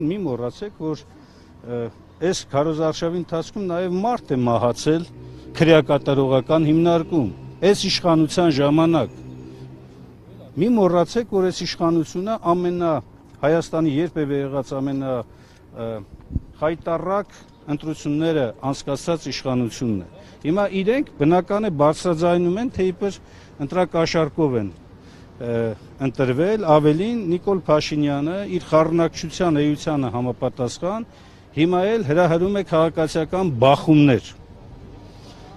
Մի մոռացեք, որ այս քարոզարշավի ընթացքում նաև մարդ է մահացել քրեակատարողական հիմնարկում, այս իշխանության ժամանակ։ Մի մոռացեք, որ այս իշխանությունը Հայաստանի երբևէ եղած ամենախայտառակ ընտրությունները անցկացրած իշխանությունն է։ Հիմա իրենք բնական է բարձրաձայնում են, թե իբր ընտրակաշառքով են ընտրվել, ավելին Նիկոլ Փաշինյանը իր խառնակցության էությանը համապատասխան հիմա էլ հրահրում է քաղաքացիական բախումներ։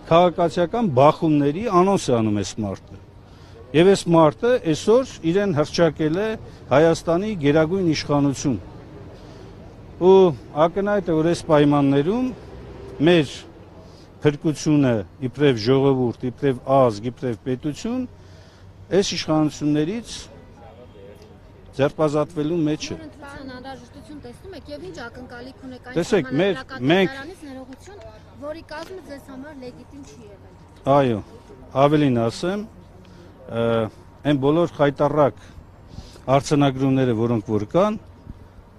Քաղաքացիական բախումների անոնս է անում այս մարդը։ Եվ այս մարդը այսօր իրեն հռչակել է Հայաստանի գերագույն իշխանություն։ Ու ակնհայտ է, որ այս պայմաններում մեր փրկությունը իբրև ժողովուրդ, իբրև ազգ, իբրև պետություն այս իշխանություններից ձերբազատվելու մեջ է։ Անհրաժեշտություն տեսնում եք եւ ինչ ակնկալիք ունեք այն Տեսեք, ժամանակատարանից ներողություն, որի կազմը ձեզ համար լեգիտիմ չի եղել։ Այո, ավելին ասեմ, այն բոլոր խայտառակ արձանագրումները, որոնք որ կան,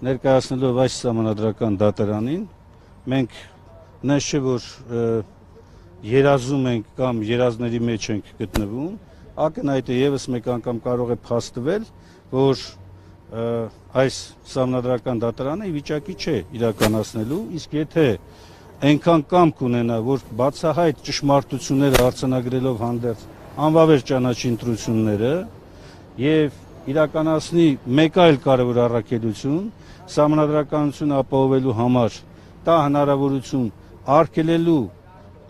ներկայացնելով այս սահմանադրական դատարանին, մենք նես չէ որ երազում ենք կամ երազների մեջ ենք գտնվում, ակնհայտ է եւս մեկ անգամ կարող է փաստվել, որ այս սահմանադրական դատարանը ի վիճակի չէ իրականացնելու, իսկ եթե այնքան կամք ունենա, որ բացահայտ ճշմարտությունները արձանագրելով հանդերձ անվավեր ճանաչի ընտրությունները եւ իրականացնի մեկ այլ կարևոր առաքելություն սահմանադրականությունը ապահովելու համար տա հնարավորություն արգելելու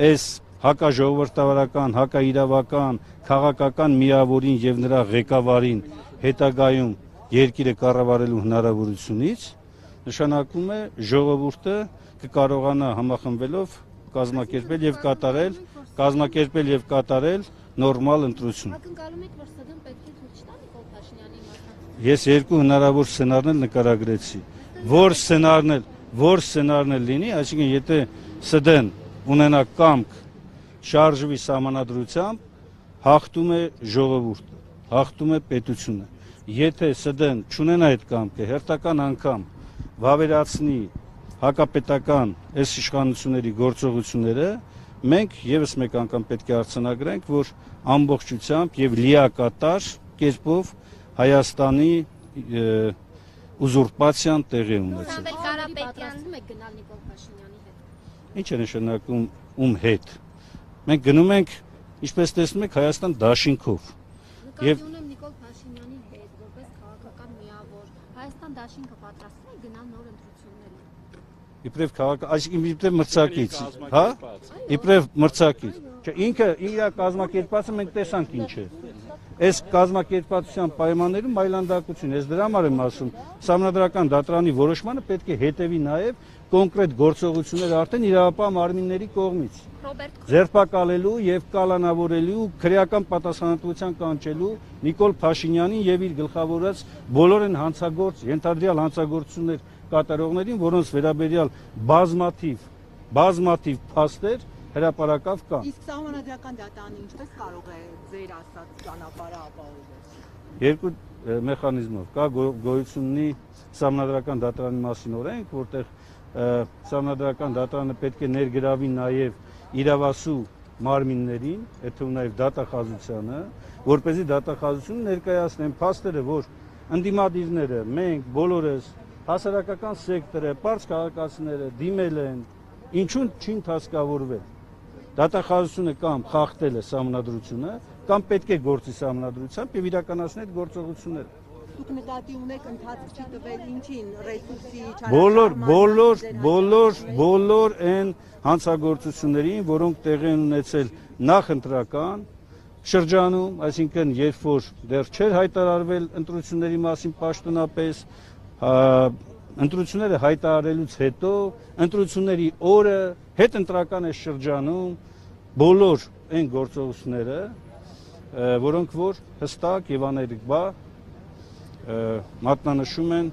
այս հակաժողովրդավարական, հակաիրավական, քաղաքական միավորին եւ նրա ղեկավարին հետագայում երկիրը կառավարելու հնարավորությունից նշանակում է ժողովուրդը կկարողանա համախմբվելով կազմակերպել եւ կատարել նորմալ ընտրություն։ Ակնկալում եք, որ ՍԴ-ն պետք է ցույց տա Նիկոլ Փաշինյանի մասնակցությունը։ Ես երկու հնարավոր սցենարներ նկարագրեցի։ Որ սցենարն լինի, այսինքն եթե ՍԴ-ն ունենա կամք շարժվի սահմանադրությամբ, հաղթում է ժողովուրդը, հաղթում է պետությունը։ Եթե ՍԴ-ն չունենա այդ կամքը, հերթական անգամ վավերացնի հակապետական այս իշխանությունների գործողությունները, մենք եւս մեկ անգամ պետք է արձանագրենք, որ ամբողջությամբ եւ լիակատար կերպով Հայաստանի ուզուրպացիան տեղի ունեցել։ Պատրաստվում եք գնալ Նիկոլ Փաշինյանի հետ։ Ինչ է նշանակում ում հետ։ Մենք գնում ենք, ինչպես տեսնում եք, Հայաստան դաշինքով։ Եւ Նիկոլ Փաշինյանի հետ որպես քաղաքական միավոր Հայաստան դաշինքը պատրաստվում է գնալ նոր ընտրությունների։ Իբրև այսինքն իբրև մրցակից, հա? Իբրև մրցակից։ Չէ, ինքը իր կազմակերպածը մենք տեսանք ինչ է։ Այս կազմակերպվածության պայմաններում այլանդակություն, ես դրա համար եմ ասում, սահմանադրական դատարանի որոշմանը պետք է հետևի նաև կոնկրետ գործողություններ արդեն իրավապահ մարմինների կողմից ձերբակալելու եւ կալանավորելու քրեական պատասխանատվության կանչելու Նիկոլ Փաշինյանին եւ իր գլխավորած բոլոր են ենթադրյալ հանցագործություններ կատարողներին, որոնց վերաբերյալ բազմաթիվ փաստեր հրապարակավ կան։ Իսկ սահմանադրական դատարանը ինչպես կարող է ձեր ասած ճանապարհը ապահովել։ Երկու մեխանիզմով կա գոյություն ունի սահմանադրական դատարանի մասին օրենք, որտեղ սահմանադրական դատարանը պետք է ներգրավի նաև իրավասու մարմիններին, այդ թվում նաև դատախազությանը, որպեսզի դատախազությունը ներկայացնեն փաստերը, որ ընդդիմադիրները, մենք բոլորս, հասարակական սեկտորը, պարզ քաղաքացիները դիմել են, ինչու չի ընդհանրավորվել։ Դատախազությունը կամ խախտել է սահմանադրությունը, կամ պետք է գործի սահմանադրությամբ եւ իրականացնել այդ գործողությունները։ Դուք նկատի ունեք ընթացք չի տվել ինչին, ռեսուրսի բոլոր այն հանցագործություններին, որոնք տեղի են ունեցել նախընտրական շրջանում, այսինքն երբ որ դեռ չէր հայտարարվել ընտրությունների մասին պաշտոնապես, ընտրությունները հայտարարելուց հետո, ընտրությունների օրը, հետընտրական այս շրջանում բոլոր այն գործողությունները, որոնք որ հստակ եւ աներկբա մատնանշում են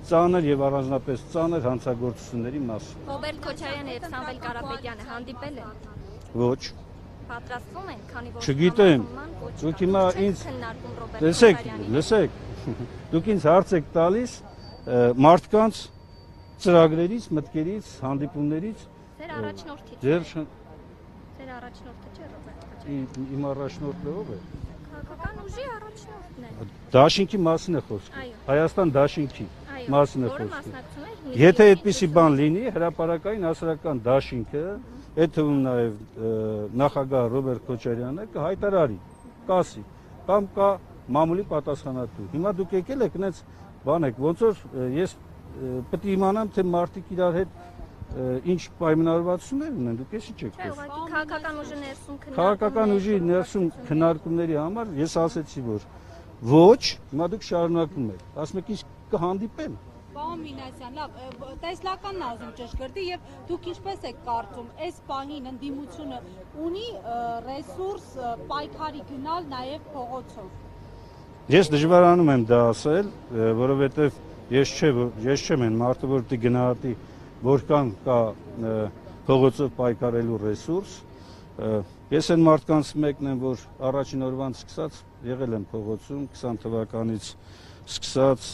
ծանր եւ առանձնապես ծանր հանցագործությունների մասին։ Ռոբերտ Քոչարյանը եւ Սամվել Կարապետյանը հանդիպել են։ Ոչ։ Պատրաստվում են, քանի որ չգիտեմ։ Դուք հիմա ինձ լսեք, դուք ինձ հարց եք տալիս մարդկանց ծրագրերից, մտքերից, հանդիպումներից Ձեր առաջնորդից։ ձեր Ձեր առաջնորդը չէ Ռոբերտ Քոչարյանը։ իմ առաջնորդը ով է։ Քաղաքական ուժի առաջնորդն է։ Դաշինքի մասին է խոսքը։ Այո։ Հայաստան դաշինքի Այո, մասին է որը խոսքը։ մասնակցում է Եթե այդպիսի բան լինի, հրապարակային հասարակական դաշինքը, այդ թվում նաև նախագահ Ռոբերտ Քոչարյանը կհայտարարի, կասի, կամ կա մամուլի պատասխանատու։ Հիմա դուք եկել եք այնց բան եք, ոնց որ ես պետք է իմանամ, թե մարդիկ իրար հետ ինչ պայմանավորվածություններ ունեն, դուք էսի չեք Չէ, խոսում։ ուղղակի քաղաքական ուժի ներսում Քաղաքական ուժի ներսում քննարկումների համար ես ասեցի, որ ոչ, հիմա դուք շարունակում եք, ասում եք ինչ կհանդիպեն։ Պարոն Մինասյան, լավ, տեսլականն ասում ճշգրտի եւ դուք ինչպես եք կարծում, այս պահին ընդդիմությունը ունի ռեսուրս պայքարի գնալ նաեւ փողոցով։ Ես դժվարանում եմ դա ասել, որովհետեւ ես չեմ այն մարդը, որ դի գնահատի որքան կա փողոցով պայքարելու ռեսուրս։ Ես այն մարդկանց մեկն եմ, որ առաջին օրվանից սկսած եղել եմ փողոցում 20 թվականից սկսած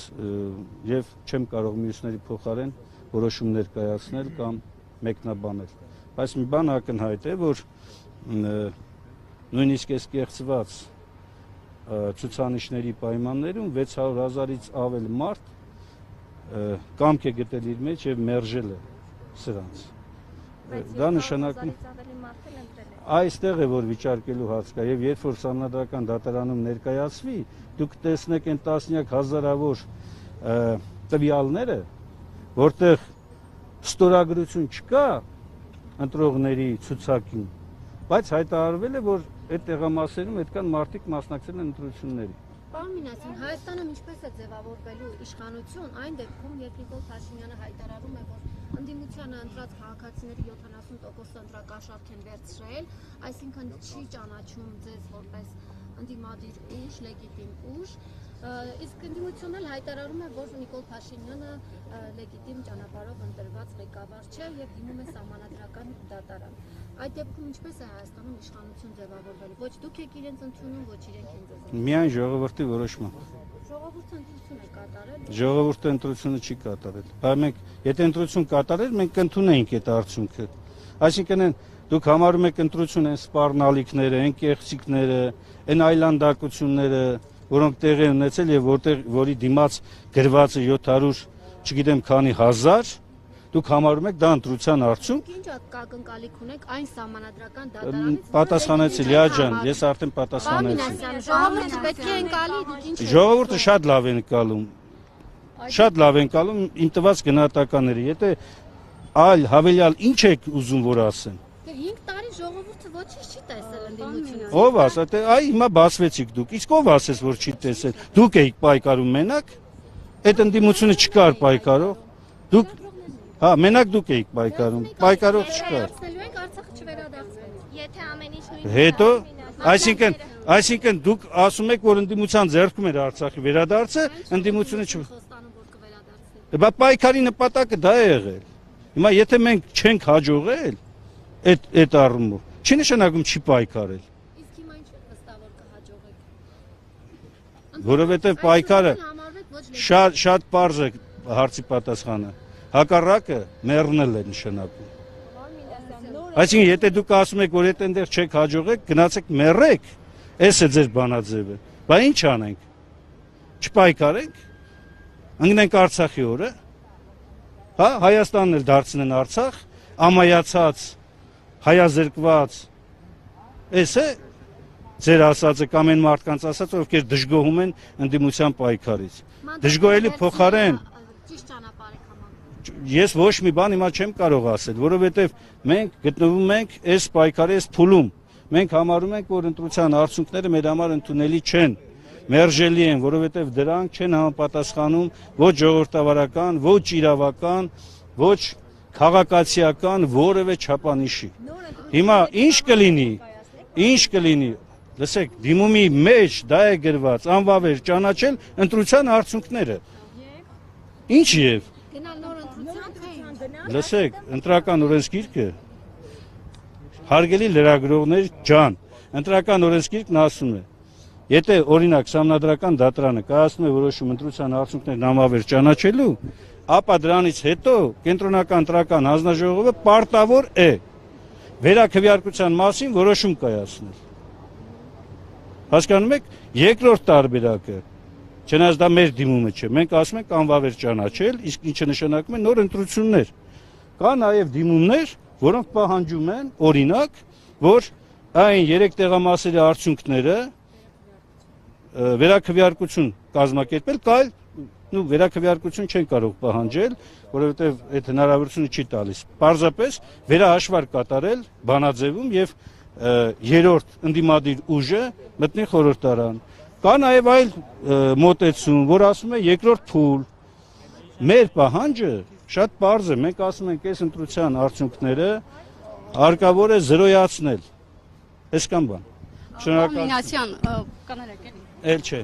եւ չեմ կարող մյուսների փոխարեն որոշումներ կայացնել կամ մեկնաբանել։ Բայց մի բան ակնհայտ է, որ նույնիսկ այս կեղծված ցուցանիշների պայմաններում 600,000-ից ավել մարդ կամք է գտել իր մեջ եւ մերժել է սրանց։ Դա նշանակում այստեղ է որ վիճարկելու հարց կա եւ երբ որ Սահմանադրական դատարանում ներկայացվի, դուք տեսնեք այն տասնյակ հազարավոր տվյալները, որտեղ ստորագրություն չկա ընտրողների ցուցակին, բայց հայտարարվել է, որ այդ տեղամասերում այդքան մարդիկ մասնակցել են ընտրությունների։ Պարոն Մինասյան, Հայաստանում ինչպես է ձևավորվելու իշխանություն այն դեպքում, երբ Նիկոլ Փաշինյանը հայտարարում է, որ ընդդիմությանը ընտրած քաղաքացիների 70% ընտրակաշառք են վերցրել, այսինքն չի ճանաչում ձեզ որպես ընդդիմադիր ուժ, լեգիտիմ ուժ, իսկ ընդդիմությունն էլ հայտարարում է, որ Նիկոլ Փաշինյանը լեգիտիմ ճանապարհով ընտրված ղեկավար չէ եւ դիմում է Սահմանադրական դատարան։ Այդ դեպքում ինչպես է Հայաստանում իշխանություն ձևավորվել։ Ոչ դուք եք իրենց ընդունում, ոչ իրենք են ձեզ։ Միայն ժողովրդի որոշմամբ։ Ժողովուրդը ընտրություն է կատարել։ Ժողովուրդը ընտրությունը չի կատարել։ Բայց մենք եթե ընտրություն կատարել, մենք կընդունեինք այդ արդյունքը։ Այսինքն դուք համարում եք ընտրություն այն սպառնալիքները, այն կեղծիքները, այն այլանդակությունները, որոնք տեղի են ունեցել եւ որի դիմաց գրված է 700, չգիտեմ քանի հազար, դուք համարում եք դա ընտրության արդյունք։ Ինչ ակնկալիք ունեք այն Սահմանադրական դատարանից։ Պատասխանեցի Լիա ջան, ես արդեն պատասխանեցի։ Ժողովուրդը պետք է ընկալի, դուք ինչ։ Ժողովուրդը շատ լավ է ընկալում։ Շատ լավ է ընկալում իմ տված գնահատականները։ Եթե այլ հավելյալ ինչ եք ուզում որ ասեմ։ 5 տարի ժողովուրդը ոչինչ չի տեսել ընդդիմությունը։ Ով ասա, թե այ հիմա բացվեցիք դուք։ Իսկ ով ասես որ չի տեսել։ Դուք եք պայքարում մենակ։ Այդ ընդդիմությունը չկար պայքարող։ Դուք հա, մենակ դուք եք պայքարում։ Պայքարող չկար։ Վերադարձնելու ենք Արցախը չվերադարձվելու։ Եթե ամեն ինչ նույնն Հետո, այսինքն դուք ասում եք, որ ընդդիմության ձեռքում էր Արցախի վերադարձը, ընդդիմությունը Խոստանում որ կվերադարձվի։ Բա պայքարի նպատակը դա է եղել։ Հիմա եթե մենք չենք հաջողել այդ առումով, չի նշանակում չի պայքարել։ Իսկ հիմա ինչ եք վստահ որ կհաջողեք։ Որովհետև պայքարը շատ պարզ է հարցի պատասխանը։ Հակառակը մեռնել է նշանակում։ Այսինքն եթե դուք ասում եք, որ այդտեղ չեք հաջողեք, գնացեք մեռեք, էս է ձեր բանաձևը։ Բա ինչ անենք։ Չպայքարենք։ Ընկնենք Արցախի օրը։ Հա, Հայաստանն էլ դարձնեն Արցախ, ամայացած, հայազրկված։ Էս է ձեր ասածը կամ այն մարդկանց ասածը, ովքեր դժգոհում են ընդդիմության պայքարից։ Դժգոհելի փոխարեն ճիշտ ճանապարհ եք համարում։ Ես ոչ մի բան հիմա չեմ կարող ասել, որովհետև մենք գտնվում ենք այս պայքարի այս փուլում։ Մենք համարում ենք, որ ընտրության արդյունքները մեր համար ընդունելի չեն, մերժելի են, որովհետև դրանք չեն համապատասխանում ոչ ժողովրդավարական, ոչ իրավական, ոչ քաղաքացիական որևէ չափանիշի։ Հիմա ինչ կլինի, լսեք, դիմումի մեջ դա է գրված, անվավեր ճանաչել ընտրության արդյունքները։ Ինչ եւ Գնալ նոր ընտրության թե։ Լսեք, ընտրական օրենսգիրքը հարգելի լրագրողներ ջան, ընտրական օրենսգիրքն ասում է, եթե օրինակ Սահմանադրական դատարանը կայացնում է որոշում ընտրության արդյունքներն անվավեր ճանաչելու, ապա դրանից հետո կենտրոնական ընտրական հանձնաժողովը պարտավոր է վերաքվեարկության մասին որոշում կայացնել։ Հասկանում եք, երկրորդ տարբերակը, չնայած դա մեր դիմումը չէ, մենք ասում ենք անվավեր ճանաչել, իսկ ինչը նշանակում է նոր ընտրություններ։ Կա նաև դիմումներ, որոնք պահանջում են, օրինակ, որ այն 3 տեղամասերի արդյունքները վերաքվեարկություն կազմակերպել, կայլ վերաքվեարկություն չեն կարող պահանջել, որովհետև այդ հնարավորությունը չի տալիս։ Պարզապես վերահաշվար կատարել բանաձևում եւ երրորդ ընդդիմադիր ուժը մտնի խորհրդարան։ Կա նաև այլ մոտեցում, որ ասում է երկրորդ փուլ։ Մեր պահանջը շատ պարզ է, մենք ասում ենք այս ընտրության արդյունքները հարկավոր է զրոյացնել։ Այսքան բան։ Շնորհակալ եմ։ Նոմինացիան կանարակ էլի։ Էլ չէ։